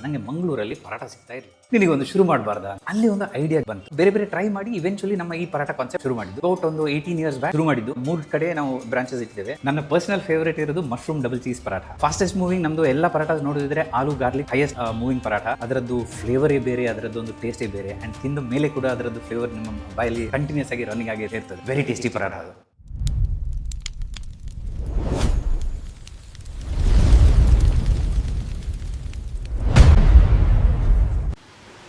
ನನಗೆ ಮಂಗಳೂರಲ್ಲಿ ಪರಾಟ ಸಿಗ್ತಾ ಇರಲಿಲ್ಲ. ನಿನಗೊಂದು ಶುರು ಮಾಡಬಾರ್ದಾ? ಅಲ್ಲಿ ಒಂದು ಐಡಿಯಾ ಬಂತು. ಬೇರೆ ಬೇರೆ ಟ್ರೈ ಮಾಡಿ ಇವೆಂಚುಲಿ ನಮ್ಮ ಈ ಪರಾಟ ಕಾನ್ಸೆಪ್ಟ್ ಶುರು ಮಾಡಿದ್ದು. ಅಬೌಟ್ ಒಂದು 18 years ಬ್ಯಾಕ್ ಶುರು ಮಾಡಿದ್ದು. 3 ಕಡೆ ನಾವು ಬ್ರಾಂಚಸ್ ಇಟ್ಟಿದ್ದೇವೆ. ನನ್ನ ಪರ್ಸನಲ್ ಫೇವರೇಟ್ ಇರೋದು mushroom double cheese paratha. Fastest moving ನಮ್ದು ಎಲ್ಲ ಪರಾಟ ನೋಡಿದ್ರೆ ಆಲೂ ಗಾರ್ಲಿಕ್ ಹೈಯೆಸ್ಟ್ ಮೂವಿಂಗ್ ಪರಾಟ. ಅದರದ್ದು ಫ್ಲೇವರೇ ಬೇರೆ, ಅದರದ್ದು ಒಂದು ಟೇಸ್ಟೇ ಬೇರೆ. ಅಂಡ್ ತಿಂದ ಮೇಲೆ ಕೂಡ ಅದರದ್ದು ಫ್ಲೇವರ್ ನಿಮ್ಮ ಬಾಯಲ್ಲಿ ಕಂಟಿನ್ಯೂಸ್ ಆಗಿ ರನ್ನಿಂಗ್ ಆಗಿ ಇರ್ತದೆ. ವೆರಿ ಟೇಸ್ಟಿ ಪರಾಟ ಅದು.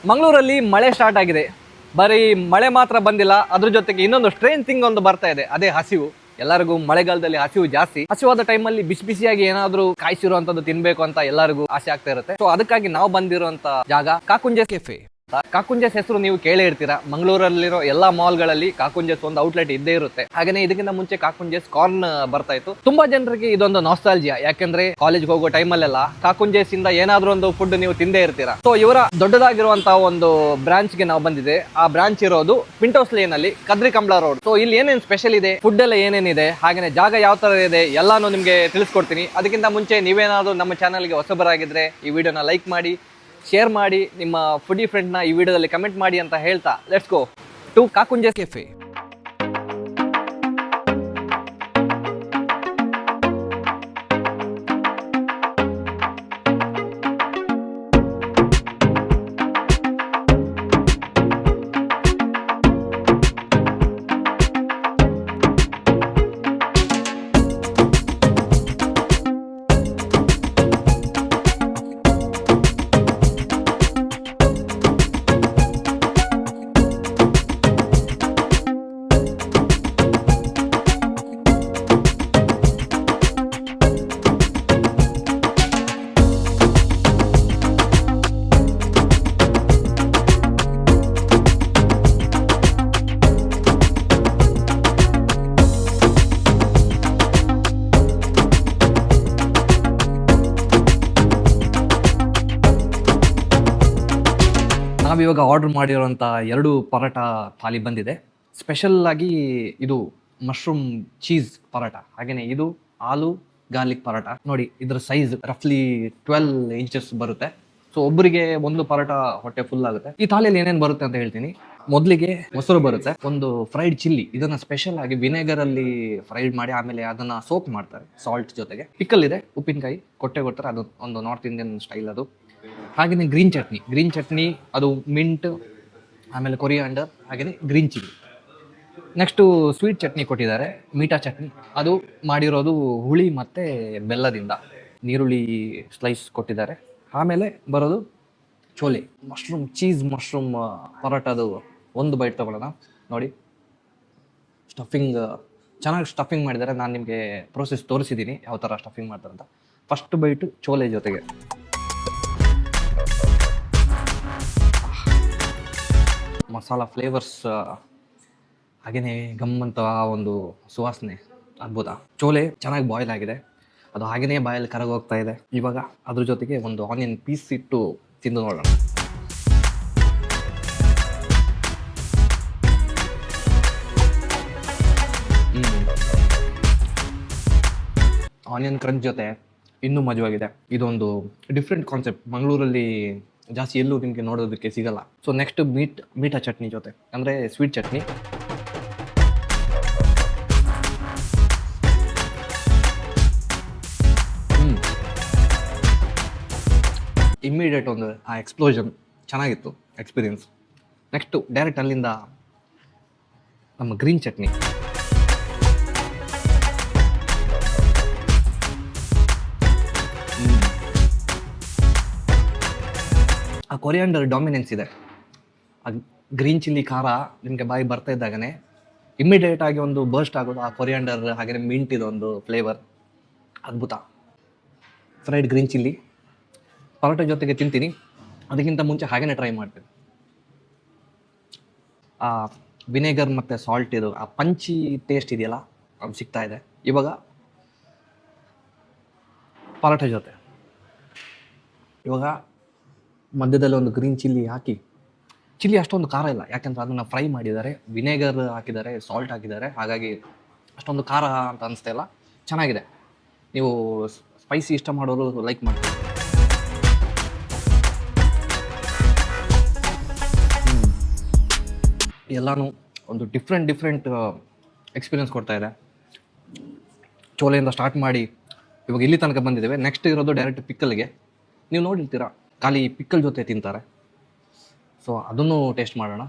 ಮಂಗಳೂರಲ್ಲಿ ಮಳೆ ಸ್ಟಾರ್ಟ್ ಆಗಿದೆ. ಬರೀ ಮಳೆ ಮಾತ್ರ ಬಂದಿಲ್ಲ, ಅದ್ರ ಜೊತೆಗೆ ಇನ್ನೊಂದು ಸ್ಟ್ರೇಂಜ್ ಥಿಂಗ್ ಒಂದು ಬರ್ತಾ ಇದೆ, ಅದೇ ಹಸಿವು. ಎಲ್ಲರಿಗೂ ಮಳೆಗಾಲದಲ್ಲಿ ಹಸಿವು ಜಾಸ್ತಿ. ಹಸಿವಾದ ಟೈಮಲ್ಲಿ ಬಿಸಿ ಬಿಸಿಯಾಗಿ ಏನಾದ್ರೂ ಕಾಯಿಸಿರುವಂತದ್ದು ತಿನ್ಬೇಕು ಅಂತ ಎಲ್ಲರಿಗೂ ಆಸೆ ಆಗ್ತಾ ಇರುತ್ತೆ. ಸೊ ಅದಕ್ಕಾಗಿ ನಾವು ಬಂದಿರುವಂತ ಜಾಗ ಕಾಕುಂಜೆಸ್ ಕೆಫೆ. ಕಾಕುಂಜೆಸ್ ಹೆಸರು ನೀವು ಕೇಳೇ ಇರ್ತೀರಾ. ಮಂಗಳೂರಲ್ಲಿರೋ ಎಲ್ಲಾ ಮಾಲ್ಗಳಲ್ಲಿ ಕಾಕುಂಜೆಸ್ ಒಂದು ಔಟ್ಲೆಟ್ ಇದ್ದೇ ಇರುತ್ತೆ. ಹಾಗೇನೆ ಇದಕ್ಕಿಂತ ಮುಂಚೆ ಕಾಕುಂಜೆಸ್ ಕಾರ್ನ್ ಬರ್ತಾ ಇತ್ತು. ತುಂಬಾ ಜನರಿಗೆ ಇದೊಂದು ನಾಸ್ಟಾಲ್ಜಿಯಾ. ಯಾಕೆಂದ್ರೆ ಕಾಲೇಜ್ಗೆ ಹೋಗೋ ಟೈಮಲ್ಲೆಲ್ಲ ಕಾಕುಂಜೆಸ್ ಇಂದ ಏನಾದ್ರೂ ಒಂದು ಫುಡ್ ನೀವು ತಿಂದೇ ಇರ್ತೀರಾ. ಸೊ ಇವರ ದೊಡ್ಡದಾಗಿರುವಂತಹ ಒಂದು ಬ್ರಾಂಚ್ ಗೆ ನಾವು ಬಂದಿದೆ. ಆ ಬ್ರಾಂಚ್ ಇರೋದು ಪಿಂಟೋಸ್ ಲೇನ್ ಅಲ್ಲಿ, ಕದ್ರಿ ಕಂಬಳ ರೋಡ್. ಸೊ ಇಲ್ಲಿ ಏನೇನ್ ಸ್ಪೆಷಲ್ ಇದೆ, ಫುಡ್ ಎಲ್ಲ ಏನೇನಿದೆ, ಹಾಗೇನೆ ಜಾಗ ಯಾವ ತರ ಇದೆ ಎಲ್ಲಾನು ನಿಮ್ಗೆ ತಿಳಿಸ್ಕೊಡ್ತೀನಿ. ಅದಕ್ಕಿಂತ ಮುಂಚೆ ನೀವೇನಾದ್ರೂ ನಮ್ಮ ಚಾನಲ್ಗೆ ಹೊಸಬರಾಗಿದ್ರೆ ಈ ವಿಡಿಯೋನ ಲೈಕ್ ಮಾಡಿ, ಶೇರ್ ಮಾಡಿ, ನಿಮ್ಮ ಫುಡಿ ಫ್ರೆಂಡ್ನ ಈ ವಿಡಿಯೋದಲ್ಲಿ ಕಮೆಂಟ್ ಮಾಡಿ ಅಂತ ಹೇಳ್ತಾ ಲೆಟ್ಸ್ ಗೋ ಟು ಕಾಕುಂಜೆಸ್ ಕೆಫೆ. ನಾವಿವಾಗ ಆರ್ಡರ್ ಮಾಡಿರೋಂಥ 2 ಪರಾಟ ಥಾಲಿ ಬಂದಿದೆ. ಸ್ಪೆಷಲ್ ಆಗಿ ಇದು ಮಶ್ರೂಮ್ ಚೀಸ್ ಪರಾಟ, ಹಾಗೇನೆ ಇದು ಆಲೂ ಗಾರ್ಲಿಕ್ ಪರಾಟ. ನೋಡಿ ಇದರ ಸೈಜ್ ರಫ್ಲಿ 12 inches ಬರುತ್ತೆ. ಸೊ ಒಬ್ಬರಿಗೆ ಒಂದು ಪರಾಟ ಹೊಟ್ಟೆ ಫುಲ್ ಆಗುತ್ತೆ. ಈ ಥಾಲಿಯಲ್ಲಿ ಏನೇನು ಬರುತ್ತೆ ಅಂತ ಹೇಳ್ತೀನಿ. ಮೊದಲಿಗೆ ಮೊಸರು ಬರುತ್ತೆ, ಒಂದು ಫ್ರೈಡ್ ಚಿಲ್ಲಿ, ಇದನ್ನ ಸ್ಪೆಷಲ್ ಆಗಿ ವಿನೆಗರ್ ಅಲ್ಲಿ ಫ್ರೈಡ್ ಮಾಡಿ ಆಮೇಲೆ ಅದನ್ನ ಸೋಪ್ ಮಾಡ್ತಾರೆ ಸಾಲ್ಟ್ ಜೊತೆಗೆ. ಪಿಕಲ್ ಇದೆ, ಉಪ್ಪಿನಕಾಯಿ ಕೊಡ್ತಾರೆ, ಅದು ಒಂದು ನಾರ್ತ್ ಇಂಡಿಯನ್ ಸ್ಟೈಲ್ ಅದು. ಹಾಗೆಯೇ ಗ್ರೀನ್ ಚಟ್ನಿ ಅದು ಮಿಂಟ್, ಆಮೇಲೆ ಕೊರಿಯಾಂಡರ್, ಹಾಗೆಯೇ green chilli. Next sweet chutney ಕೊಟ್ಟಿದ್ದಾರೆ, ಮೀಠಾ ಚಟ್ನಿ. ಅದು ಮಾಡಿರೋದು ಹುಳಿ ಮತ್ತು ಬೆಲ್ಲದಿಂದ. ನೀರುಳ್ಳಿ ಸ್ಲೈಸ್ ಕೊಟ್ಟಿದ್ದಾರೆ. ಆಮೇಲೆ ಬರೋದು ಚೋಲೆ ಮಶ್ರೂಮ್ ಪರೋಟದು ಒಂದು ಬೈಟ್ ತೊಗೊಳ್ಳೋಣ. ನೋಡಿ ಸ್ಟಫಿಂಗ್ ಚೆನ್ನಾಗಿ ಸ್ಟಫಿಂಗ್ ಮಾಡಿದ್ದಾರೆ. ನಾನು ನಿಮಗೆ ಪ್ರೋಸೆಸ್ ತೋರಿಸಿದ್ದೀನಿ ಯಾವ ಥರ ಸ್ಟಫಿಂಗ್ ಮಾಡ್ತಾರೆ ಅಂತ. ಫಸ್ಟ್ ಬೈಟು ಚೋಲೆ ಜೊತೆಗೆ ಮಸಾಲ ಫ್ಲೇವರ್ಸ್, ಹಾಗೆಯೇ ಗಮ್ಮಂತ ಒಂದು ಸುವಾಸನೆ, ಅದ್ಭುತ. ಚೋಲೆ ಚೆನ್ನಾಗಿ ಬಾಯ್ಲ್ ಆಗಿದೆ, ಅದು ಹಾಗೆಯೇ ಬಾಯಲ್ಲಿ ಕರಗೋಗ್ತಾ ಇದೆ. ಇವಾಗ ಅದ್ರ ಜೊತೆಗೆ ಒಂದು ಆನಿಯನ್ ಪೀಸ್ ಇಟ್ಟು ತಿಂದು ನೋಡೋಣ. ಆನಿಯನ್ ಕ್ರಂಚ್ ಜೊತೆ ಇನ್ನೂ ಮಜವಾಗಿದೆ. ಇದೊಂದು ಡಿಫ್ರೆಂಟ್ ಕಾನ್ಸೆಪ್ಟ್, ಮಂಗಳೂರಲ್ಲಿ ಜಾಸ್ತಿ ಎಲ್ಲೂ ನಿಮಗೆ ನೋಡೋದಕ್ಕೆ ಸಿಗಲ್ಲ. ಸೊ ನೆಕ್ಸ್ಟ್ ಮೀಠಾ ಚಟ್ನಿ ಜೊತೆ, ಅಂದರೆ ಸ್ವೀಟ್ ಚಟ್ನಿ. ಇಮ್ಮಿಡಿಯೇಟ್ ಒಂದು ಆ ಎಕ್ಸ್ಪ್ಲೋಷನ್ ಚೆನ್ನಾಗಿತ್ತು ಎಕ್ಸ್ಪೀರಿಯನ್ಸ್. ನೆಕ್ಸ್ಟು ಡೈರೆಕ್ಟ್ ಅಲ್ಲಿಂದ ನಮ್ಮ ಗ್ರೀನ್ ಚಟ್ನಿ. ಆ ಕೊರಿಯಾಂಡರ್ ಡಾಮಿನೆನ್ಸ್ ಇದೆ, ಆ ಗ್ರೀನ್ ಚಿಲ್ಲಿ ಖಾರ ನಿಮಗೆ ಬಾಯಿ ಬರ್ತಾ ಇದ್ದಾಗನೇ ಇಮ್ಮಿಡಿಯೇಟ್ ಆಗಿ ಒಂದು ಬರ್ಸ್ಟ್ ಆಗೋದು ಆ ಕೊರಿಯಾಂಡರ್, ಹಾಗೆಯೇ ಮಿಂಟ್ ಇದೊಂದು ಫ್ಲೇವರ್, ಅದ್ಭುತ. ಫ್ರೈಡ್ ಗ್ರೀನ್ ಚಿಲ್ಲಿ ಪರೋಟ ಜೊತೆಗೆ ತಿಂತೀನಿ, ಅದಕ್ಕಿಂತ ಮುಂಚೆ ಹಾಗೆಯೇ ಟ್ರೈ ಮಾಡ್ತೀನಿ. ಆ ವಿನೆಗರ್ ಮತ್ತು ಸಾಲ್ಟ್ ಇದು ಆ ಪಂಚಿ ಟೇಸ್ಟ್ ಇದೆಯಲ್ಲ ಅದು ಸಿಗ್ತಾ ಇದೆ. ಇವಾಗ ಪರೋಟ ಜೊತೆ ಇವಾಗ ಮಧ್ಯದಲ್ಲಿ ಒಂದು ಗ್ರೀನ್ ಚಿಲ್ಲಿ ಹಾಕಿ, ಚಿಲ್ಲಿ ಅಷ್ಟೊಂದು ಖಾರ ಇಲ್ಲ ಯಾಕೆಂದ್ರೆ ಅದನ್ನು ಫ್ರೈ ಮಾಡಿದ್ದಾರೆ, ವಿನೆಗರ್ ಹಾಕಿದ್ದಾರೆ, ಸಾಲ್ಟ್ ಹಾಕಿದ್ದಾರೆ, ಹಾಗಾಗಿ ಅಷ್ಟೊಂದು ಖಾರ ಅಂತ ಅನಿಸ್ತಾ ಇಲ್ಲ. ಚೆನ್ನಾಗಿದೆ. ನೀವು ಸ್ಪೈಸಿ ಇಷ್ಟ ಮಾಡೋರು ಲೈಕ್ ಮಾಡ್ತೀವಿ. ಎಲ್ಲನೂ ಒಂದು ಡಿಫ್ರೆಂಟ್ ಎಕ್ಸ್ಪೀರಿಯನ್ಸ್ ಕೊಡ್ತಾ ಇದೆ. ಚೋಲೆಯಿಂದ ಸ್ಟಾರ್ಟ್ ಮಾಡಿ ಇವಾಗ ಇಲ್ಲಿ ತನಕ ಬಂದಿದ್ದೇವೆ. ನೆಕ್ಸ್ಟ್ ಇರೋದು ಡೈರೆಕ್ಟ್ ಪಿಕ್ಕಲ್ಗೆ. ನೀವು ನೋಡಿರ್ತೀರ ಖಾಲಿ ಪಿಕ್ಕಲ್ ಜೊತೆ ತಿಂತಾರೆ. ಸೊ ಅದನ್ನು ಟೇಸ್ಟ್ ಮಾಡೋಣ.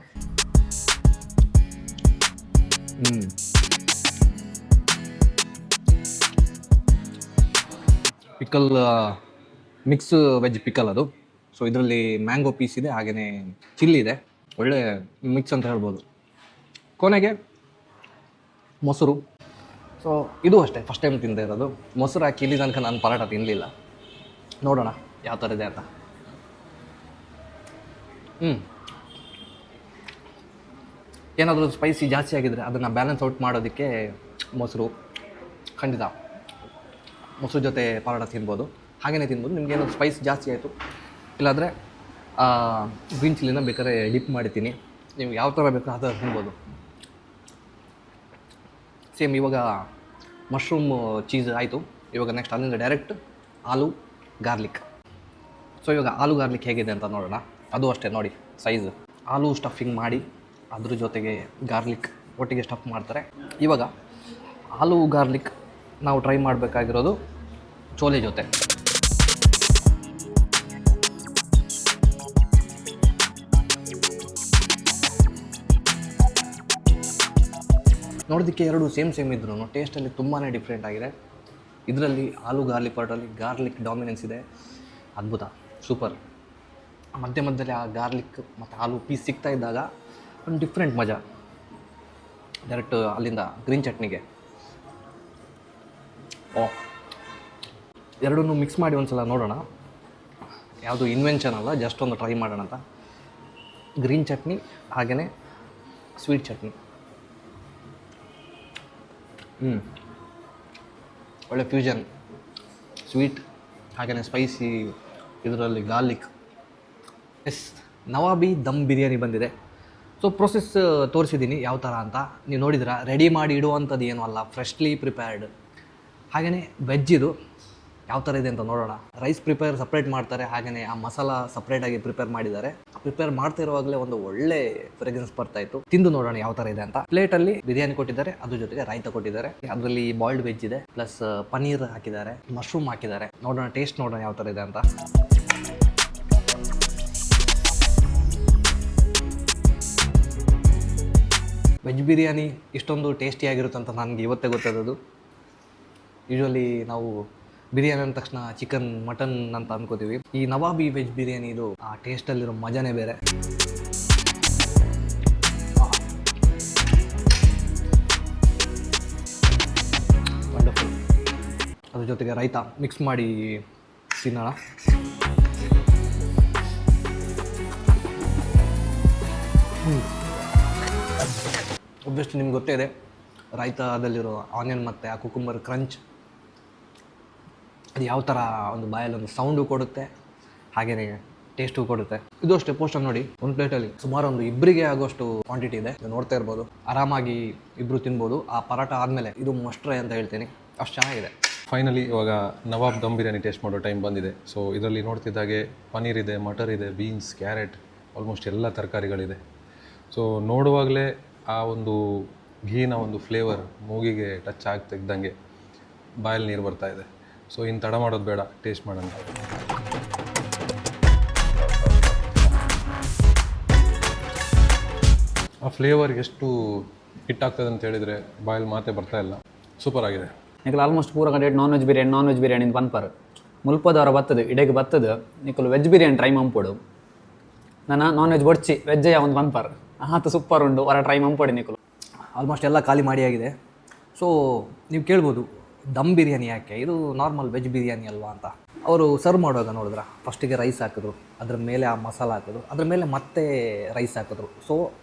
ಪಿಕ್ಕಲ್ ಮಿಕ್ಸ್ ವೆಜ್ ಪಿಕ್ಕಲ್ ಅದು. ಸೊ ಇದರಲ್ಲಿ ಮ್ಯಾಂಗೋ ಪೀಸ್ ಇದೆ, ಹಾಗೆಯೇ ಚಿಲ್ಲಿ ಇದೆ. ಒಳ್ಳೆ ಮಿಕ್ಸ್ ಅಂತ ಹೇಳ್ಬೋದು. ಕೊನೆಗೆ ಮೊಸರು. ಸೊ ಇದು ಅಷ್ಟೇ ಫಸ್ಟ್ ಟೈಮ್ ತಿಂದೇ ಇರೋದು. ಮೊಸರು ಹಾಕಿ ಇಲ್ಲಿ ತನಕ ನಾನು ಪರಾಟ ತಿನ್ನಲಿಲ್ಲ. ನೋಡೋಣ ಯಾವ ಥರ ಇದೆ ಅಂತ. ಏನಾದರೂ ಸ್ಪೈಸಿ ಜಾಸ್ತಿ ಆಗಿದ್ದರೆ ಅದನ್ನು ಬ್ಯಾಲೆನ್ಸ್ ಔಟ್ ಮಾಡೋದಕ್ಕೆ ಮೊಸರು ಖಂಡಿತ ಮೊಸರು ಜೊತೆ ಪರೋಟ ತಿನ್ಬೋದು, ಹಾಗೆಯೇ ತಿನ್ಬೋದು. ನಿಮ್ಗೆ ಏನಾದರೂ ಸ್ಪೈಸ್ ಜಾಸ್ತಿ ಆಯಿತು ಇಲ್ಲಾಂದರೆ ಗ್ರೀನ್ ಚಿಲ್ಲಿನ ಬೇಕಾದ್ರೆ ಡಿಪ್ ಮಾಡ್ತೀನಿ. ನೀವು ಯಾವ ಥರ ಬೇಕು ಆ ಥರ ತಿನ್ಬೋದು. ಸೇಮ್ ಇವಾಗ ಮಶ್ರೂಮ್ ಚೀಸ್ ಆಯಿತು. ಇವಾಗ ನೆಕ್ಸ್ಟ್ ಅಲ್ಲಿಂದ ಡೈರೆಕ್ಟ್ ಆಲೂ ಗಾರ್ಲಿಕ್. ಸೊ ಇವಾಗ ಆಲೂ ಗಾರ್ಲಿಕ್ ಹೇಗಿದೆ ಅಂತ ನೋಡೋಣ. ಅದು ಅಷ್ಟೇ ನೋಡಿ ಸೈಜ್. ಆಲೂ ಸ್ಟಫಿಂಗ್ ಮಾಡಿ ಅದ್ರ ಜೊತೆಗೆ ಗಾರ್ಲಿಕ್ ಒಟ್ಟಿಗೆ ಸ್ಟಫ್ ಮಾಡ್ತಾರೆ. ಇವಾಗ ಆಲೂ ಗಾರ್ಲಿಕ್ ನಾವು ಟ್ರೈ ಮಾಡಬೇಕಾಗಿರೋದು ಚೋಲೆ ಜೊತೆ. ನೋಡೋದಕ್ಕೆ ಎರಡು ಸೇಮ್ ಇದ್ರೂ ಟೇಸ್ಟಲ್ಲಿ ತುಂಬಾ ಡಿಫ್ರೆಂಟ್ ಆಗಿದೆ. ಇದರಲ್ಲಿ ಆಲೂ ಗಾರ್ಲಿಕ್ ಪರೋಟಲ್ಲಿ ಗಾರ್ಲಿಕ್ ಡಾಮಿನೆನ್ಸ್ ಇದೆ. ಅದ್ಭುತ, ಸೂಪರ್. ಮಧ್ಯದಲ್ಲಿ ಆ ಗಾರ್ಲಿಕ್ ಮತ್ತು ಆಲೂ ಪೀಸ್ ಸಿಗ್ತಾ ಇದ್ದಾಗ ಒಂದು ಡಿಫ್ರೆಂಟ್ ಮಜಾ. ಡೈರೆಕ್ಟ್ ಅಲ್ಲಿಂದ ಗ್ರೀನ್ ಚಟ್ನಿಗೆ ಎರಡನ್ನೂ ಮಿಕ್ಸ್ ಮಾಡಿ ಒಂದು ಸಲ ನೋಡೋಣ. ಯಾವುದು ಇನ್ವೆನ್ಷನ್ ಅಲ್ಲ, ಜಸ್ಟ್ ಒಂದು ಟ್ರೈ ಮಾಡೋಣ ಅಂತ. ಗ್ರೀನ್ ಚಟ್ನಿ ಹಾಗೆಯೇ ಸ್ವೀಟ್ ಚಟ್ನಿ. ಒಳ್ಳೆ ಫ್ಯೂಷನ್. ಸ್ವೀಟ್ ಹಾಗೆಯೇ ಸ್ಪೈಸಿ, ಇದರಲ್ಲಿ ಗಾರ್ಲಿಕ್. ಎಸ್, ನವಾಬಿ ದಮ್ ಬಿರಿಯಾನಿ ಬಂದಿದೆ. ಸೊ ಪ್ರೊಸೆಸ್ ತೋರಿಸಿದ್ದೀನಿ ಯಾವ ಥರ ಅಂತ. ನೀವು ನೋಡಿದ್ರೆ ರೆಡಿ ಮಾಡಿ ಇಡುವಂಥದ್ದು ಏನೂ ಅಲ್ಲ, ಫ್ರೆಶ್ಲಿ ಪ್ರಿಪೇರ್ಡ್. ಹಾಗೆಯೇ ವೆಜ್ ಇದು ಯಾವ ಥರ ಇದೆ ಅಂತ ನೋಡೋಣ. ರೈಸ್ ಸಪ್ರೇಟ್ ಮಾಡ್ತಾರೆ, ಹಾಗೆಯೇ ಆ ಮಸಾಲ ಸಪ್ರೇಟಾಗಿ ಪ್ರಿಪೇರ್ ಮಾಡಿದ್ದಾರೆ. ಪ್ರಿಪೇರ್ ಮಾಡ್ತಾ ಇರುವಾಗಲೇ ಒಂದು ಒಳ್ಳೆ ಫ್ರೆಗ್ರೆನ್ಸ್ ಬರ್ತಾ ಇತ್ತು. ತಿಂದು ನೋಡೋಣ ಯಾವ ಥರ ಇದೆ ಅಂತ. ಪ್ಲೇಟಲ್ಲಿ ಬಿರಿಯಾನಿ ಕೊಟ್ಟಿದ್ದಾರೆ, ಅದ್ರ ಜೊತೆಗೆ ರಾಯ್ತ ಕೊಟ್ಟಿದ್ದಾರೆ. ಅದರಲ್ಲಿ ಬಾಯ್ಲ್ಡ್ ವೆಜ್ ಇದೆ, ಪ್ಲಸ್ ಪನ್ನೀರ್ ಹಾಕಿದ್ದಾರೆ, ಮಶ್ರೂಮ್ ಹಾಕಿದ್ದಾರೆ. ನೋಡೋಣ, ಟೇಸ್ಟ್ ನೋಡೋಣ ಯಾವ ಥರ ಇದೆ ಅಂತ. ವೆಜ್ ಬಿರಿಯಾನಿ ಇಷ್ಟೊಂದು ಟೇಸ್ಟಿಯಾಗಿರುತ್ತೆ ಅಂತ ನನಗೆ ಇವತ್ತೇ ಗೊತ್ತಾದದು. ಯೂಶ್ವಲಿ ನಾವು ಬಿರಿಯಾನಿ ಅಂದ ತಕ್ಷಣ ಚಿಕನ್, ಮಟನ್ ಅಂತ ಅನ್ಕೋತೀವಿ. ಈ ನವಾಬಿ ವೆಜ್ ಬಿರಿಯಾನಿ ಇದು ಆ ಟೇಸ್ಟಲ್ಲಿರೋ ಮಜಾನೇ ಬೇರೆ. ವಂಡರ್ಫುಲ್. ಅದ್ರ ಜೊತೆಗೆ ರೈತ ಮಿಕ್ಸ್ ಮಾಡಿ ತಿನ್ನೋಣ. ಒಬ್ಬಿಯಸ್ಲಿ ನಿಮ್ಗೆ ಗೊತ್ತೇ ಇದೆ ರಾಯ್ತದಲ್ಲಿರೋ ಆನಿಯನ್ ಮತ್ತು ಆ ಕುಕುಂಬರ್ ಕ್ರಂಚ್ ಅದು ಯಾವ ಥರ ಒಂದು ಬಾಯಲ್ಲಿ ಒಂದು ಸೌಂಡು ಕೊಡುತ್ತೆ, ಹಾಗೆಯೇ ಟೇಸ್ಟು ಕೊಡುತ್ತೆ. ಇದು ಅಷ್ಟೇ ಪೋಸ್ಟರ್ ನೋಡಿ. ಒಂದು ಪ್ಲೇಟಲ್ಲಿ ಸುಮಾರು ಒಂದು ಇಬ್ಬರಿಗೆ ಆಗೋಷ್ಟು ಕ್ವಾಂಟಿಟಿ ಇದೆ. ನೋಡ್ತಾ ಇರ್ಬೋದು, ಆರಾಮಾಗಿ ಇಬ್ಬರು ತಿನ್ಬೋದು. ಆ ಪರಾಟ ಆದಮೇಲೆ ಇದು ಮಸ್ಟ್ ಟ್ರೈ ಅಂತ ಹೇಳ್ತೀನಿ, ಅಷ್ಟು ಚೆನ್ನಾಗಿದೆ. ಫೈನಲಿ ಇವಾಗ ನವಾಬ್ ದಮ್ ಬಿರಿಯಾನಿ ಟೇಸ್ಟ್ ಮಾಡೋ ಟೈಮ್ ಬಂದಿದೆ. ಸೊ ಇದರಲ್ಲಿ ನೋಡ್ತಿದ್ದಾಗೆ ಪನ್ನೀರ್ ಇದೆ, ಮಟರ್ ಇದೆ, ಬೀನ್ಸ್, ಕ್ಯಾರೆಟ್, ಆಲ್ಮೋಸ್ಟ್ ಎಲ್ಲ ತರಕಾರಿಗಳಿದೆ. ಸೊ ನೋಡುವಾಗಲೇ ಆ ಒಂದು ಘೀನ ಒಂದು ಫ್ಲೇವರ್ ಮೂಗಿಗೆ ಟಚ್ ಆಗ್ತಿದ್ದಂಗೆ ಬಾಯಲ್ಲಿ ನೀರು ಬರ್ತಾ ಇದೆ. ಸೊ ಇನ್ನು ತಡ ಮಾಡೋದು ಬೇಡ, ಟೇಸ್ಟ್ ಮಾಡೋಣ. ಆ ಫ್ಲೇವರ್ ಎಷ್ಟು ಹಿಟ್ ಆಗ್ತದೆ ಅಂತ ಹೇಳಿದರೆ ಬಾಯಲ್ಲಿ ಮಾತೇ ಬರ್ತಾ ಇಲ್ಲ. ಸೂಪರ್ ಆಗಿದೆ. ನಿಖಲ್ ಆಲ್ಮೋಸ್ಟ್ ಪೂರ ಕಂಡು ನಾನ್ ವೆಜ್ ಬಿರಿಯಾನಿ ಪನ್ಪರ್ ಮುಲ್ಪದವರ ಬತ್ತದು ಇಡೆಗೆ ಬತ್ತದು ನಿಖಲು ವೆಜ್ ಬಿರಿಯಾನಿ ಟ್ರೈ ಮಂಪೊಡು. ನಾನು ನಾನ್ ವೆಜ್ ಬೊಡ್ಚಿ ವೆಜ್ಜೇ ಒಂದು ಪನ್ಪರ್ ಆತು ಸೂಪರ್ ಉಂಡು ಹೊರ ಟ್ರೈ ಮಂಪೊಡಿ ನಿಖಲು. ಆಲ್ಮೋಸ್ಟ್ ಎಲ್ಲ ಖಾಲಿ ಮಾಡಿ ಆಗಿದೆ. ಸೊ ನೀವು ಕೇಳ್ಬೋದು ದಮ್ ಬಿರಿಯಾನಿ ಯಾಕೆ, ಇದು ನಾರ್ಮಲ್ ವೆಜ್ ಬಿರಿಯಾನಿ ಅಲ್ವಾ ಅಂತ. ಅವರು ಸರ್ವ್ ಮಾಡುವಾಗ ನೋಡಿದ್ರೆ ಫಸ್ಟಿಗೆ ರೈಸ್ ಹಾಕಿದ್ರು, ಅದ್ರ ಮೇಲೆ ಆ ಮಸಾಲ ಹಾಕಿದ್ರು, ಅದ್ರ ಮೇಲೆ ಮತ್ತೆ ರೈಸ್ ಹಾಕಿದ್ರು. ಸೊ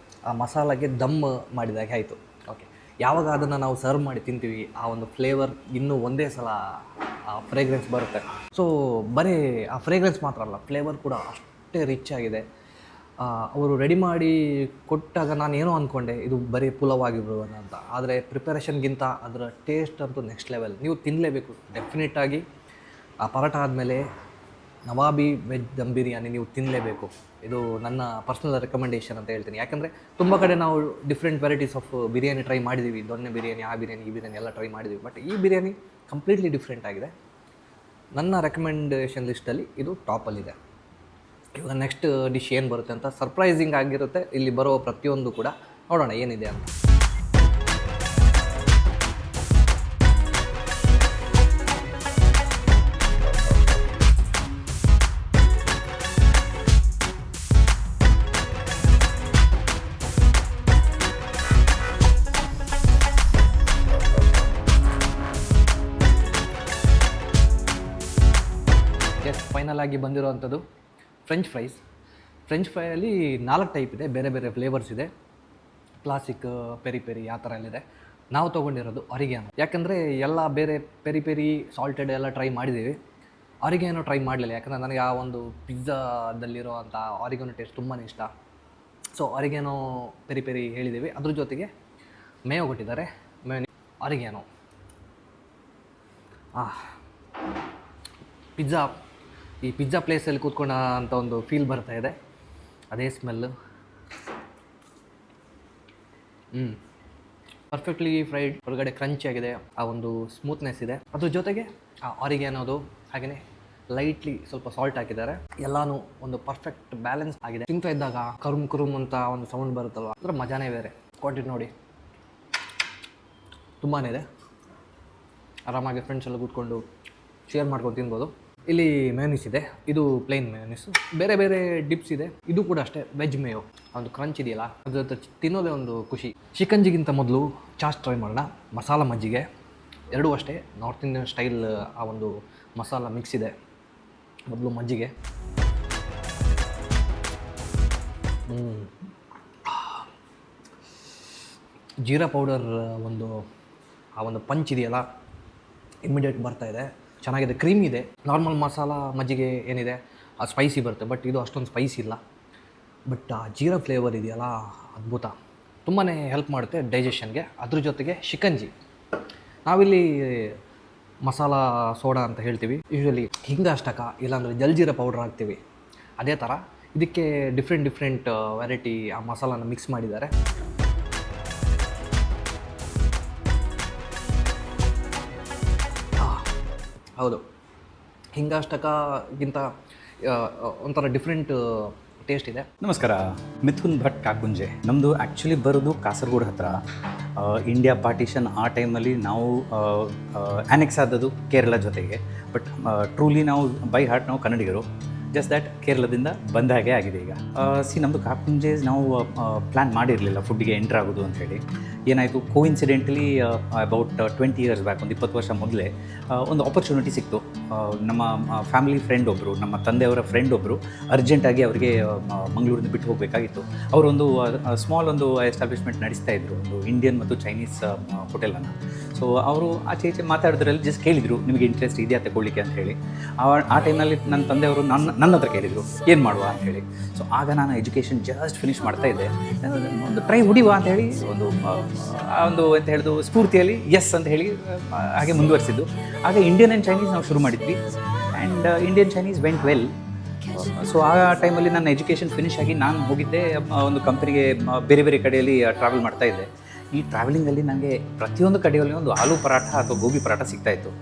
ಆ ಮಸಾಲಾಗೆ ದಮ್ ಮಾಡಿದಾಗೆ ಆಯಿತು. ಓಕೆ, ಯಾವಾಗ ಅದನ್ನು ನಾವು ಸರ್ವ್ ಮಾಡಿ ತಿಂತೀವಿ ಆ ಒಂದು ಫ್ಲೇವರ್ ಇನ್ನೂ ಒಂದೇ ಸಲ ಆ ಫ್ರೇಗ್ರೆನ್ಸ್ ಬರುತ್ತೆ. ಸೊ ಬರೀ ಆ ಫ್ರೇಗ್ರೆನ್ಸ್ ಮಾತ್ರ ಅಲ್ಲ, ಫ್ಲೇವರ್ ಕೂಡ ಅಷ್ಟೇ ರಿಚ್ ಆಗಿದೆ. ಅವರು ರೆಡಿ ಮಾಡಿ ಕೊಟ್ಟಾಗ ನಾನು ಏನೋ ಅಂದ್ಕೊಂಡೆ ಇದು ಬರೀ ಪುಲಾವ್ ಆಗಿರ್ಬೋದು ಅಂತ. ಆದರೆ ಪ್ರಿಪರೇಷನ್ಗಿಂತ ಅದರ ಟೇಸ್ಟ್ ಅಂತೂ ನೆಕ್ಸ್ಟ್ ಲೆವೆಲ್. ನೀವು ತಿನ್ನಲೇಬೇಕು ಡೆಫಿನೆಟಾಗಿ. ಆ ಪರಾಟ ಆದಮೇಲೆ ನವಾಬಿ ವೆಜ್ ದಮ್ ಬಿರಿಯಾನಿ ನೀವು ತಿನ್ನಲೇಬೇಕು. ಇದು ನನ್ನ ಪರ್ಸ್ನಲ್ ರೆಕಮೆಂಡೇಷನ್ ಅಂತ ಹೇಳ್ತೀನಿ. ಯಾಕಂದರೆ ತುಂಬ ಕಡೆ ನಾವು different varieties of biryani try ಮಾಡಿದ್ದೀವಿ. ದೊನ್ನೆ ಬಿರಿಯಾನಿ, ಆ ಬಿರಿಯಾನಿ, ಈ ಬಿರಿಯಾನಿ ಎಲ್ಲ ಟ್ರೈ ಮಾಡಿದ್ದೀವಿ. ಬಟ್ ಈ ಬಿರಿಯಾನಿ ಕಂಪ್ಲೀಟ್ಲಿ ಡಿಫ್ರೆಂಟ್ ಆಗಿದೆ. ನನ್ನ ರೆಕಮೆಂಡೇಷನ್ ಲಿಸ್ಟಲ್ಲಿ ಇದು ಟಾಪಲ್ಲಿದೆ. ಇವಾಗ ನೆಕ್ಸ್ಟ್ ಡಿಶ್ ಏನು ಬರುತ್ತೆ ಅಂತ ಸರ್ಪ್ರೈಸಿಂಗ್ ಆಗಿರುತ್ತೆ. ಇಲ್ಲಿ ಬರೋ ಪ್ರತಿಯೊಂದು ಕೂಡ ನೋಡೋಣ ಏನಿದೆ ಅಂತ. ಫೈನಲ್ ಆಗಿ ಬಂದಿರೋವಂಥದ್ದು ಫ್ರೆಂಚ್ ಫ್ರೈಸ್. ಫ್ರೆಂಚ್ ಫ್ರೈಯಲ್ಲಿ 4 ಟೈಪ್ ಇದೆ, ಬೇರೆ ಬೇರೆ ಫ್ಲೇವರ್ಸ್ ಇದೆ. ಕ್ಲಾಸಿಕ್, ಪೆರಿ ಪೆರಿ ಆ ಥರ ಎಲ್ಲ ಇದೆ. ನಾವು ತೊಗೊಂಡಿರೋದು ಅರಿಗ್ಯಾನೋ. ಯಾಕಂದರೆ ಎಲ್ಲ ಬೇರೆ ಪೆರಿ ಪೆರಿ, ಸಾಲ್ಟೆಡ್ ಎಲ್ಲ ಟ್ರೈ ಮಾಡಿದ್ದೀವಿ. ಅರಿಗ್ಯಾನೋ ಟ್ರೈ ಮಾಡಲಿಲ್ಲ, ಯಾಕಂದರೆ ನನಗೆ ಆ ಒಂದು ಪಿಜ್ಜಾದಲ್ಲಿರೋ ಅಂಥ ಅರಿಗ್ಯಾನೋ ಟೇಸ್ಟ್ ತುಂಬಾ ಇಷ್ಟ. ಸೊ ಅರಿಗ್ಯಾನೋ ಪೆರಿ ಪೆರಿ ಹೇಳಿದ್ದೀವಿ. ಅದ್ರ ಜೊತೆಗೆ ಮೇಯೋ ಕೊಟ್ಟಿದ್ದಾರೆ, ಅರಿಗ್ಯಾನೋ. ಈ ಪಿಜ್ಜಾ ಪ್ಲೇಸಲ್ಲಿ ಕೂತ್ಕೊಂಡ ಅಂತ ಒಂದು ಫೀಲ್ ಬರ್ತಾ ಇದೆ. ಅದೇ ಸ್ಮೆಲ್ಲು. ಪರ್ಫೆಕ್ಟ್ಲಿ ಫ್ರೈಡ್, ಹೊರಗಡೆ ಕ್ರಂಚಿ ಆಗಿದೆ, ಆ ಒಂದು ಸ್ಮೂತ್ನೆಸ್ ಇದೆ. ಅದ್ರ ಜೊತೆಗೆ ಆ ಆರಿಗ್ಯಾನೋದು ಹಾಗೆಯೇ ಲೈಟ್ಲಿ ಸ್ವಲ್ಪ ಸಾಲ್ಟ್ ಹಾಕಿದ್ದಾರೆ. ಎಲ್ಲನೂ ಒಂದು ಪರ್ಫೆಕ್ಟ್ ಬ್ಯಾಲೆನ್ಸ್ ಆಗಿದೆ. ತಿಂತಾ ಇದ್ದಾಗ ಕರುಮ್ ಕುರುಮ್ ಅಂತ ಒಂದು ಸೌಂಡ್ ಬರುತ್ತಲ್ವ, ಅದರ ಮಜಾನೇ ಬೇರೆ. ಕ್ವಾಂಟಿಟಿ ನೋಡಿ ತುಂಬಾ ಇದೆ. ಆರಾಮಾಗಿ ಫ್ರೆಂಡ್ಸ್ ಎಲ್ಲ ಕೂತ್ಕೊಂಡು ಶೇರ್ ಮಾಡ್ಕೊಂಡು ತಿನ್ಬೋದು. ಇಲ್ಲಿ ಮ್ಯಾನಿಸ್ ಇದೆ, ಇದು ಪ್ಲೇನ್ ಮ್ಯಾನಿಸು. ಬೇರೆ ಬೇರೆ ಡಿಪ್ಸ್ ಇದೆ. ಇದು ಕೂಡ ಅಷ್ಟೇ ವೆಜ್ ಮೇಯೋ. ಒಂದು ಕ್ರಂಚ್ ಇದೆಯಲ್ಲ, ಅದ್ರ ಜೊತೆ ತಿನ್ನೋದೇ ಒಂದು ಖುಷಿ. ಶಿಕಂಜಿಗಿಂತ ಮೊದಲು ಚಾಸ್ ಟ್ರೈ ಮಾಡೋಣ. ಮಸಾಲ ಮಜ್ಜಿಗೆ ಎರಡೂ ಅಷ್ಟೇ ನಾರ್ತ್ ಇಂಡಿಯನ್ ಸ್ಟೈಲ್. ಆ ಒಂದು ಮಸಾಲ ಮಿಕ್ಸ್ ಇದೆ. ಮೊದಲು ಮಜ್ಜಿಗೆ. ಜೀರಾ ಪೌಡರ್ ಆ ಒಂದು ಪಂಚ್ ಇದೆಯಲ್ಲ, ಇಮ್ಮಿಡಿಯೇಟ್ ಬರ್ತಾ ಇದೆ. ಚೆನ್ನಾಗಿದೆ, ಕ್ರೀಮಿ ಇದೆ. ನಾರ್ಮಲ್ ಮಸಾಲ ಮಜ್ಜಿಗೆ ಏನಿದೆ ಅದು ಸ್ಪೈಸಿ ಬರುತ್ತೆ, ಬಟ್ ಇದು ಅಷ್ಟೊಂದು ಸ್ಪೈಸಿ ಇಲ್ಲ. ಬಟ್ ಆ ಜೀರಾ ಫ್ಲೇವರ್ ಇದೆಯಲ್ಲ, ಅದ್ಭುತ. ತುಂಬಾ ಹೆಲ್ಪ್ ಮಾಡುತ್ತೆ ಡೈಜೆಷನ್ಗೆ. ಅದ್ರ ಜೊತೆಗೆ ಶಿಕಂಜಿ, ನಾವಿಲ್ಲಿ ಮಸಾಲ ಸೋಡಾ ಅಂತ ಹೇಳ್ತೀವಿ. ಯೂಶ್ವಲಿ ಹಿಂಗಾಷ್ಟಕ ಇಲ್ಲಾಂದರೆ ಜಲ್ಜೀರಾ ಪೌಡ್ರ್ ಹಾಕ್ತೀವಿ. ಅದೇ ಥರ ಇದಕ್ಕೆ ಡಿಫ್ರೆಂಟ್ ವೆರೈಟಿ ಆ ಮಸಾಲಾನ ಮಿಕ್ಸ್ ಮಾಡಿದ್ದಾರೆ. ಹೌದು, ಹಿಂಗಾಷ್ಟಕಗಿಂತ ಒಂಥರ ಡಿಫ್ರೆಂಟ್ ಟೇಸ್ಟ್ ಇದೆ. ನಮಸ್ಕಾರ, ಮಿಥುನ್ ಭಟ್ ಕಾಕುಂಜೆ. ನಮ್ಮದು ಆ್ಯಕ್ಚುಲಿ ಬರೋದು ಕಾಸರಗೋಡು ಹತ್ರ. ಇಂಡಿಯಾ ಪಾರ್ಟಿಷನ್ ಆ ಟೈಮಲ್ಲಿ ನಾವು ಆ್ಯನೆಕ್ಸ್ ಆದದ್ದು ಕೇರಳ ಜೊತೆಗೆ. ಬಟ್ ಟ್ರೂಲಿ ನಾವು ಬೈ ಹಾರ್ಟ್ ನಾವು ಕನ್ನಡಿಗರು. ಜಸ್ಟ್ ದ್ಯಾಟ್ ಕೇರಳದಿಂದ ಬಂದ ಹಾಗೆ ಆಗಿದೆ ಈಗ. ನಮ್ಮದು ಕಾಕುಂಜೆಸ್ ನಾವು ಪ್ಲ್ಯಾನ್ ಮಾಡಿರಲಿಲ್ಲ ಫುಡ್ಡಿಗೆ ಎಂಟ್ರ್ ಆಗೋದು ಅಂಥೇಳಿ. ಏನಾಯಿತು, ಕೋಇನ್ಸಿಡೆಂಟಲಿ ಅಬೌಟ್ 20 ಇಯರ್ಸ್ ಬ್ಯಾಕ್, ಒಂದು 20 ವರ್ಷ ಮೊದಲೇ ಒಂದು ಆಪರ್ಚುನಿಟಿ ಸಿಕ್ತು. ನಮ್ಮ ಫ್ಯಾಮಿಲಿ ಫ್ರೆಂಡ್ ಒಬ್ಬರು, ನಮ್ಮ ತಂದೆಯವರ ಫ್ರೆಂಡ್ ಒಬ್ಬರು ಅರ್ಜೆಂಟಾಗಿ ಅವರಿಗೆ ಮಂಗಳೂರಿಂದ ಬಿಟ್ಟು ಹೋಗಬೇಕಾಗಿತ್ತು. ಅವರೊಂದು ಸ್ಮಾಲ್ ಒಂದು ಎಸ್ಟಾಬ್ಲಿಷ್ಮೆಂಟ್ ನಡೆಸ್ತಾ ಇದ್ರು, ಒಂದು ಇಂಡಿಯನ್ ಮತ್ತು ಚೈನೀಸ್ ಹೋಟೆಲನ್ನು. ಸೊ ಅವರು ಆಚೆ ಈಚೆ ಮಾತಾಡಿದ್ರಲ್ಲಿ ಜಸ್ಟ್ ಕೇಳಿದರು, ನಿಮಗೆ ಇಂಟ್ರೆಸ್ಟ್ ಇದೆಯಾ ತಗೊಳ್ಳಿಕ್ಕೆ ಅಂತ ಹೇಳಿ. ಆ ಟೈಮ್ನಲ್ಲಿ ನನ್ನ ತಂದೆಯವರು ನನ್ನ ಹತ್ರ ಕೇಳಿದರು, ಏನು ಮಾಡುವ ಅಂತ ಹೇಳಿ. ಸೊ ಆಗ ನಾನು ಎಜುಕೇಷನ್ ಜಸ್ಟ್ ಫಿನಿಷ್ ಮಾಡ್ತಾ ಇದ್ದೆ. ಒಂದು ಟ್ರೈ ಹೊಡಿವಾ ಅಂತ ಹೇಳಿ ಒಂದು ಎಂತ ಹೇಳಿದು ಸ್ಫೂರ್ತಿಯಲ್ಲಿ ಎಸ್ ಅಂತ ಹೇಳಿ ಹಾಗೆ ಮುಂದುವರಿಸಿದ್ದು. ಆಗ ಇಂಡಿಯನ್ ಆ್ಯಂಡ್ ಚೈನೀಸ್ ನಾವು ಶುರು ಮಾಡಿದ್ವಿ. And Indian Chinese vent well. So ಆ ಟೈಮಲ್ಲಿ ನನ್ನ ಎಜುಕೇಷನ್ ಫಿನಿಷ್ ಆಗಿ ನಾನು ಹೋಗಿದ್ದೆ ಒಂದು ಕಂಪನಿಗೆ. ಬೇರೆ ಬೇರೆ ಕಡೆಯಲ್ಲಿ ಟ್ರಾವೆಲ್ ಮಾಡ್ತಾ ಇದ್ದೆ. ಈ ಟ್ರಾವೆಲಿಂಗಲ್ಲಿ ನನಗೆ ಪ್ರತಿಯೊಂದು ಕಡೆಯಲ್ಲಿ ಒಂದು ಆಲೂ ಪರಾಠ ಅಥವಾ ಗೋಬಿ ಪರಾಠ ಸಿಗ್ತಾಯಿತ್ತು.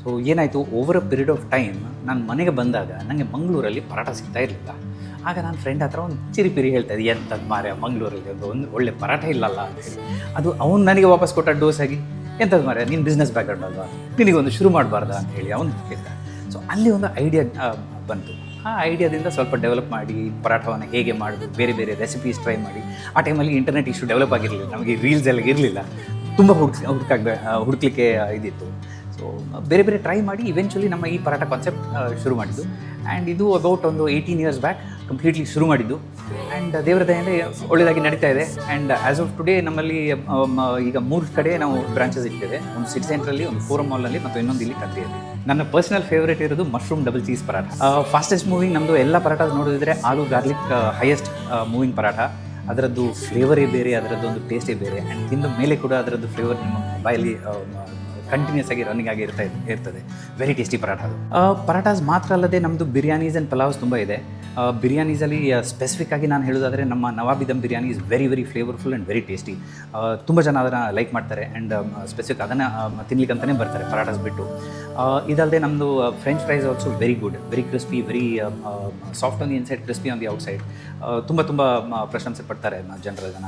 ಸೊ ಏನಾಯಿತು, over a period of time ನಾನು ಮನೆಗೆ ಬಂದಾಗ ನನಗೆ ಮಂಗಳೂರಲ್ಲಿ ಪರಾಠ ಸಿಗ್ತಾ ಇರಲಿಲ್ಲ. ಆಗ ನಾನು ಫ್ರೆಂಡ್ ಹತ್ರ ಒಂದು ಚಿರಿಪಿರಿ ಹೇಳ್ತಾ ಇದ್ದೆ, ಎಂಥದ್ದು ಮಾರ್ರೆ ಮಂಗಳೂರಲ್ಲಿ ಒಂದು ಒಳ್ಳೆ ಪರಾಠ ಇಲ್ಲಲ್ಲ ಅಂತೇಳಿ. ಅದು ಅವನು ನನಗೆ ವಾಪಸ್ ಕೊಟ್ಟ ಡೋಸ್ ಆಗಿ, ಎಂಥದ್ದು ಮಾರ್ರೆ ನೀನು ಬಿಸ್ನೆಸ್ ಬ್ಯಾಕ್ಗ್ರೌಂಡ್ ಅಲ್ವಾ, ನಿನಗೊಂದು ಶುರು ಮಾಡಬಾರ್ದಾ ಅಂತ ಹೇಳಿ ಅವನು ಕೇಳ್ದ. ಸೊ ಅಲ್ಲಿ ಒಂದು ಐಡಿಯಾ ಬಂತು. ಆ ಐಡಿಯಾದಿಂದ ಸ್ವಲ್ಪ ಡೆವಲಪ್ ಮಾಡಿ ಪರಾಠವನ್ನು ಹೇಗೆ ಮಾಡೋದು, ಬೇರೆ ಬೇರೆ ರೆಸಿಪೀಸ್ ಟ್ರೈ ಮಾಡಿ. ಆ ಟೈಮಲ್ಲಿ ಇಂಟರ್ನೆಟ್ ಇಷ್ಟು ಡೆವಲಪ್ ಆಗಿರಲಿಲ್ಲ, ನಮಗೆ ರೀಲ್ಸ್ ಎಲ್ಲ ಇರಲಿಲ್ಲ, ತುಂಬ ಹುಡುಕ್ಲಿಕ್ಕೆ ಇದಿತ್ತು. ಸೊ ಬೇರೆ ಬೇರೆ ಟ್ರೈ ಮಾಡಿ ಇವೆಂಚುಲಿ ನಮ್ಮ ಈ ಪರಾಠ ಕಾನ್ಸೆಪ್ಟ್ ಶುರು ಮಾಡಿದ್ದು. ಆ್ಯಂಡ್ ಇದು ಅಬೌಟ್ ಒಂದು 18 ಇಯರ್ಸ್ ಬ್ಯಾಕ್ ಕಂಪ್ಲೀಟ್ಲಿ ಶುರು ಮಾಡಿದ್ದು. ಆ್ಯಂಡ್ ದೇವರ ದಯೆಯಿಂದ ಒಳ್ಳೆಯದಾಗಿ ನಡೀತಾ ಇದೆ. ಆ್ಯಂಡ್ ಆ್ಯಸ್ ಆಫ್ ಟುಡೇ ನಮ್ಮಲ್ಲಿ ಈಗ 3 ಕಡೆ ನಾವು ಬ್ರಾಂಚಸ್ ಇಟ್ಟಿದ್ದೇವೆ. ಒಂದು ಸಿಟಿ ಸೆಂಟ್ರಲ್ಲಿ, ಒಂದು ಫೋರಮ್ ಮಾಲ್ನಲ್ಲಿ, ಮತ್ತು ಇನ್ನೊಂದು ಇಲ್ಲಿ ಕದ್ರಿಯಲ್ಲಿ. ನನ್ನ ಪರ್ಸನಲ್ ಫೇವ್ರೇಟ್ ಇರೋದು mushroom double cheese paratha. Fastest moving ನಮ್ಮದು ಎಲ್ಲ ಪರಾಠ ನೋಡಿದ್ರೆ ಆಲೂ ಗಾರ್ಲಿಕ್ ಹೈಯೆಸ್ಟ್ ಮೂವಿಂಗ್ ಪರಾಠ. ಅದರದ್ದು ಫ್ಲೇವರೇ ಬೇರೆ, ಅದರದ್ದು ಒಂದು ಟೇಸ್ಟೇ ಬೇರೆ. ಆ್ಯಂಡ್ ತಿಂದ ಮೇಲೆ ಕೂಡ ಅದರದ್ದು ಫ್ಲೇವರ್ ನಿಮ್ಮ ಬಾಯಲ್ಲಿ ಕಂಟಿನ್ಯೂಸ್ ಆಗಿ ರನ್ನಿಂಗ್ ಆಗಿ ಇರ್ತದೆ. ವೆರಿ ಟೇಸ್ಟಿ ಪರಾಠ ಅದು. ಪರಾಠಾಸ್ ಮಾತ್ರ ಅಲ್ಲದೆ ನಮ್ಮದು ಬಿರಿಯಾನೀಸ್ ಆ್ಯಂಡ್ ಪಲಾವ್ಸ್ ತುಂಬ ಇದೆ. ಬಿರಿಯಾನೀಸಲ್ಲಿ ಸ್ಪೆಸಿಫಿಕ್ ಆಗಿ ನಾನು ಹೇಳೋದಾದರೆ ನಮ್ಮ Nawabi dum biryani is very very flavourful and very tasty. ತುಂಬ ಜನ ಅದನ್ನು ಲೈಕ್ ಮಾಡ್ತಾರೆ ಆ್ಯಂಡ್ ಸ್ಪೆಸಿಫಿಕ್ ಅದನ್ನು ತಿನ್ಲಿಕ್ಕೆ ಅಂತಲೇ ಬರ್ತಾರೆ ಪರಾಠಾಸ್ ಬಿಟ್ಟು. ಇದಲ್ಲದೆ ನಮ್ಮದು French fries also very good, very crispy, very soft on the inside, crispy on the outside. ತುಂಬ ತುಂಬ ಪ್ರಶಂಸೆ ಪಡ್ತಾರೆ ಜನ.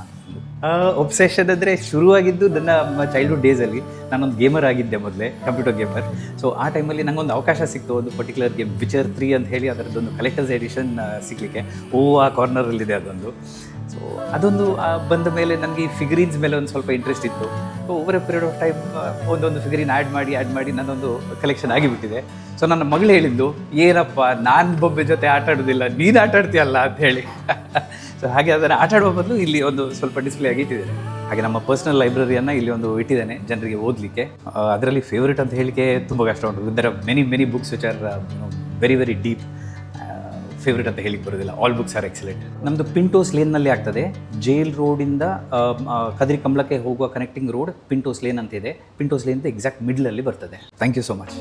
ಒಬ್ಸೆಷನ್ ಅಂದರೆ ಶುರುವಾಗಿದ್ದು ನನ್ನ ಚೈಲ್ಡ್ಹುಡ್ ಡೇಸಲ್ಲಿ. ನಾನೊಂದು ಗೇಮರ್ ಆಗಿದ್ದೆ ಮೊದಲೇ, ಕಂಪ್ಯೂಟರ್ ಗೇಮರ್. ಸೊ ಆ ಟೈಮಲ್ಲಿ ನನಗೊಂದು ಅವಕಾಶ ಸಿಕ್ತು, ಒಂದು ಪರ್ಟಿಕ್ಯುಲರ್ ಗೇಮ್ ವಿಚರ್ 3 ಅಂತ ಹೇಳಿ ಅದರದ್ದೊಂದು ಕಲೆಕ್ಟರ್ಸ್ ಎಡಿಷನ್ ಸಿಗಲಿಕ್ಕೆ. ಆ ಕಾರ್ನರಲ್ಲಿದೆ ಅದೊಂದು. ಸೊ ಅದೊಂದು ಬಂದ ಮೇಲೆ ನನಗೆ ಈ ಫಿಗರೀನ್ಸ್ ಮೇಲೆ ಒಂದು ಸ್ವಲ್ಪ ಇಂಟ್ರೆಸ್ಟ್ ಇತ್ತು. So over A period of time ಒಂದೊಂದು ಫಿಗರಿನ್ ಆ್ಯಡ್ ಮಾಡಿ ನನ್ನೊಂದು ಕಲೆಕ್ಷನ್ ಆಗಿಬಿಟ್ಟಿದೆ. ಸೊ ನನ್ನ ಮಗಳು ಹೇಳಿದ್ದು, ಏನಪ್ಪ ನಾನು ಬೊಬ್ಬೆ ಜೊತೆ ಆಟ ಆಡೋದಿಲ್ಲ, ನೀನು ಆಟ ಆಡ್ತೀಯಲ್ಲ ಅಂತ ಹೇಳಿ. ಸೊ ಹಾಗೆ ಅದನ್ನು ಆಟ ಆಡುವ ಬದಲು ಇಲ್ಲಿ ಒಂದು ಸ್ವಲ್ಪ ಡಿಸ್ಪ್ಲೇ ಆಗಿ ಇಟ್ಟಿದ್ದೇನೆ. ಹಾಗೆ ನಮ್ಮ ಪರ್ಸ್ನಲ್ ಲೈಬ್ರರಿಯನ್ನು ಇಲ್ಲಿ ಒಂದು ಇಟ್ಟಿದ್ದೇನೆ ಜನರಿಗೆ ಓದಲಿಕ್ಕೆ. ಅದರಲ್ಲಿ ಫೇವ್ರೇಟ್ ಅಂತ ಹೇಳಿಕೆ ತುಂಬ ಕಷ್ಟ ಉಂಟು. There are many books which are very very deep. Favourite ಅಂತ ಹೇಳಿಕ್ಕೆ ಬರೋದಿಲ್ಲ, ಆಲ್ ಬುಕ್ಸ್ ಆರ್ ಎಕ್ಸಲೆಂಟ್. ನಮ್ಮದು ಪಿಂಟೋಸ್ ಲೇನ್ನಲ್ಲಿ ಆಗ್ತದೆ. ಜೈಲ್ ರೋಡಿಂದ ಕದ್ರಿ ಕಂಬಳಕ್ಕೆ ಹೋಗುವ ಕನೆಕ್ಟಿಂಗ್ ರೋಡ್ ಪಿಂಟೋಸ್ ಲೇನ್ ಅಂತ ಇದೆ. ಪಿಂಟೋಸ್ ಲೇನ್ ಎಕ್ಸಾಕ್ಟ್ ಮಿಡ್ಲಲ್ಲಿ ಬರ್ತದೆ. Thank you so much.